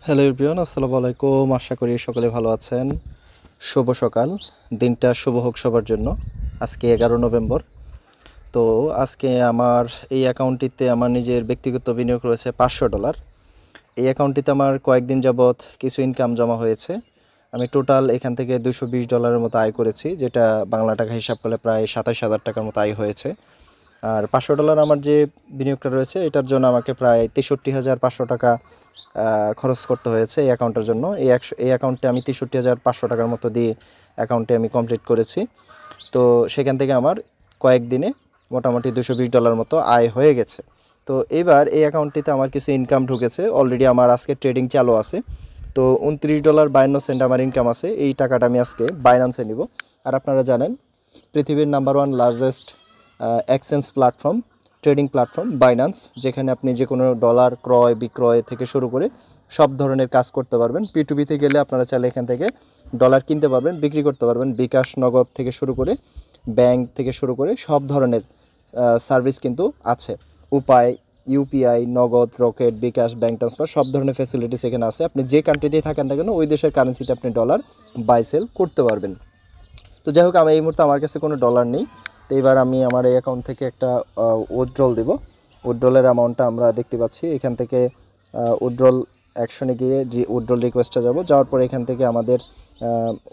Hello everyone, আসসালামু আলাইকুম। আশা করি সকলে ভালো আছেন। শুভ সকাল, দিনটা শুভ হোক সবার জন্য। আজকে 11 নভেম্বর। তো আজকে আমার এই অ্যাকাউন্টটিতে আমার নিজের ব্যক্তিগত বিনিয়োগ রয়েছে $500। এই অ্যাকাউন্টটিতে আমার কয়েকদিন যাবৎ কিছু ইনকাম জমা হয়েছে। আমি টোটাল এখান থেকে $220 মতো আয় করেছি, যেটা বাংলা টাকা হিসাব করলে প্রায় 27,000 টাকার মতো আয় হয়েছে। আর $500 আমার যে বিনিয়োগটা রয়েছে, এটার জন্য আমাকে প্রায় 63,500 টাকা খরচ করতে হয়েছে এই অ্যাকাউন্টের জন্য। এই অ্যাকাউন্টে আমি 63,500 টাকার মতো দিয়ে অ্যাকাউন্টে আমি কমপ্লিট করেছি। তো সেখান থেকে আমার কয়েকদিনে মোটামুটি $220 মতো আয় হয়ে গেছে। তো এবার এই অ্যাকাউন্টটিতে আমার কিছু ইনকাম ঢুকেছে। অলরেডি আমার আজকে ট্রেডিং চালু আছে। তো $29.52 আমার ইনকাম আছে। এই টাকাটা আমি আজকে বাইন্যান্সে নিব। আর আপনারা জানেন, পৃথিবীর number 1 largest exchange platform, trading platform Binance, যেখানে আপনি যে কোনো ডলার ক্রয় বিক্রয় থেকে শুরু করে সব ধরনের কাজ করতে পারবেন। P2P-তে গেলে আপনারা চাইলে এখান থেকে ডলার কিনতে পারবেন, বিক্রি করতে পারবেন। বিকাশ, নগদ থেকে শুরু করে ব্যাংক থেকে শুরু করে সব ধরনের সার্ভিস কিন্তু আছে। উপায়, ইউপিআই, নগদ, রকেট, বিকাশ, ব্যাংক ট্রান্সফার সব ধরনের ফ্যাসিলিটিস এখানে আছে। আপনি যে কান্ট্রিতেই থাকেন না কেন, ওই দেশের কারেন্সিতে আপনি ডলার বাই সেল করতে পারবেন। তো যাই হোক, এই মুহূর্তে আমার কাছে কোনো ডলার নেই। তো এবার আমি আমার এই অ্যাকাউন্ট থেকে একটা উইথড্রল দেব। উইথড্রলের অ্যামাউন্টটা আমরা দেখতে পাচ্ছি। এখান থেকে উইথড্রল অ্যাকশনে গিয়ে উইথড্রল রিকোয়েস্টে যাব। যাওয়ার পরে এখান থেকে আমাদের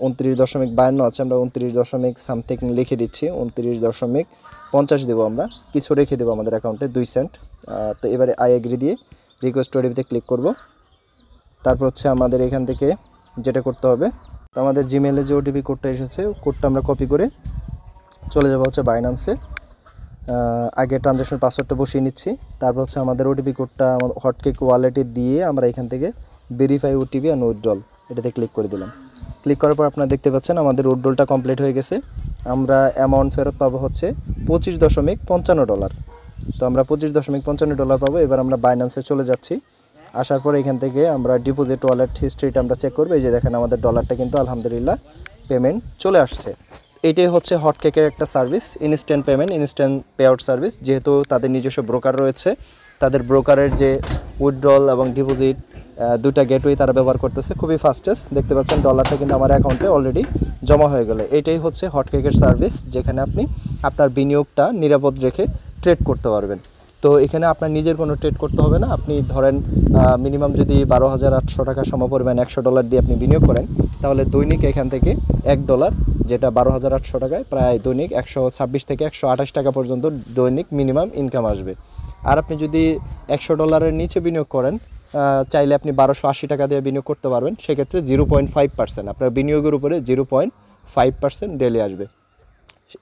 29.52 আছে, আমরা 29 সামথিং লিখে দিচ্ছি। 29.50 দেবো, আমরা কিছু রেখে দেবো আমাদের অ্যাকাউন্টে 2 সেন্ট। তো এবারে আই এগ্রি দিয়ে রিকোয়েস্ট ওটিপিতে ক্লিক করব। তারপর হচ্ছে আমাদের এখান থেকে যেটা করতে হবে, তো আমাদের জিমেলে যে ওটিপি কোডটা এসেছে, কোডটা আমরা কপি করে চলে যাবো হচ্ছে বাইন্যান্সে। আগে ট্রানজ্যাকশন পাসওয়ার্ডটা বসিয়ে নিচ্ছি। তারপর হচ্ছে আমাদের ওটিপি কোডটা আমাদের হটকেক ওয়ালেটে দিয়ে আমরা এখান থেকে ভেরিফাই ওটিপি অ্যান্ড উইথড্রল এটাতে ক্লিক করে দিলাম। ক্লিক করার পর আপনারা দেখতে পাচ্ছেন আমাদের উইথড্রলটা কমপ্লিট হয়ে গেছে। আমরা অ্যামাউন্ট ফেরত পাবো হচ্ছে $25.55। তো আমরা $25.55 পাবো। এবার আমরা বাইন্যান্সে চলে যাচ্ছি। আসার পরে এখান থেকে আমরা ডিপোজিট ওয়ালেট হিস্ট্রিটা আমরা চেক করবো। এই যে দেখেন, আমাদের ডলারটা কিন্তু আলহামদুলিল্লাহ পেমেন্ট চলে আসছে। এটাই হচ্ছে হটকেকের একটা service, instant payment, instant pay out service. যেহেতু তাদের নিজস্ব ব্রোকার রয়েছে, তাদের ব্রোকারের যে উইথড্রল এবং ডিপোজিট দুটা গেটওয়ে তারা ব্যবহার করতেছে, খুবই ফাস্টেস্ট। দেখতে পাচ্ছেন ডলারটা কিন্তু আমার অ্যাকাউন্টে অলরেডি জমা হয়ে গেল। এটাই হচ্ছে হটকেকের সার্ভিস, যেখানে আপনি আপনার বিনিয়োগটা নিরাপদ রেখে ট্রেড করতে পারবেন। তো এখানে আপনার নিজের কোনো ট্রেড করতে হবে না। আপনি ধরেন মিনিমাম যদি 12,800 টাকা সমপরিমাণ $100 দিয়ে আপনি বিনিয়োগ করেন, তাহলে দৈনিক এখান থেকে $1, যেটা 12,800 টাকায় প্রায় দৈনিক 126 থেকে 128 টাকা পর্যন্ত দৈনিক মিনিমাম ইনকাম আসবে। আর আপনি যদি $100 নিচে বিনিয়োগ করেন, চাইলে আপনি 1280 টাকা দিয়ে বিনিয়োগ করতে পারবেন। সেক্ষেত্রে 0.5%, আপনার বিনিয়োগের উপরে 0.5% ডেলি আসবে।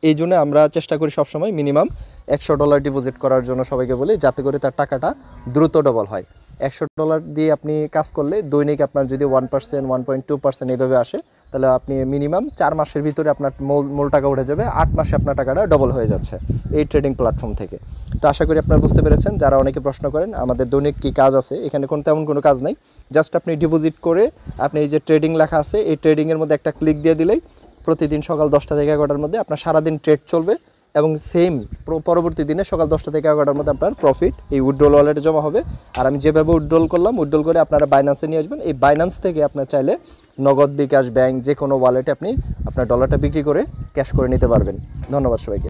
এই জন্য আমরা চেষ্টা করি সবসময় মিনিমাম $100 ডিপোজিট করার জন্য সবাইকে বলি, যাতে করে তার টাকাটা দ্রুত ডবল হয়। $100 দিয়ে আপনি কাজ করলে দৈনিক আপনার যদি 1%, 1.2% এইভাবে আসে, তাহলে আপনি মিনিমাম 4 মাসের ভিতরে আপনার মূল টাকা উঠে যাবে। 8 মাসে আপনার টাকাটা ডবল হয়ে যাচ্ছে এই ট্রেডিং প্ল্যাটফর্ম থেকে। তো আশা করি আপনারা বুঝতে পেরেছেন। যারা অনেকে প্রশ্ন করেন আমাদের দৈনিক কী কাজ আছে, এখানে তেমন কোনো কাজ নেই। জাস্ট আপনি ডিপোজিট করে আপনি এই যে ট্রেডিং লেখা আছে, এই ট্রেডিংয়ের মধ্যে একটা ক্লিক দিয়ে দিলেই প্রতিদিন সকাল 10টা থেকে 11টার মধ্যে আপনার সারাদিন ট্রেড চলবে, এবং সেম পরবর্তী দিনে সকাল 10টা থেকে 11টার মধ্যে আপনার প্রফিট এই উইথড্রল ওয়ালেটে জমা হবে। আর আমি যেভাবে উইথড্রল করলাম, উইথড্রল করে আপনারা বাইন্যান্সে নিয়ে আসবেন। এই বাইন্যান্স থেকে আপনার চাইলে নগদ, বিকাশ, ব্যাংক যে কোনো ওয়ালেটে আপনি আপনার ডলারটা বিক্রি করে ক্যাশ করে নিতে পারবেন। ধন্যবাদ সবাইকে।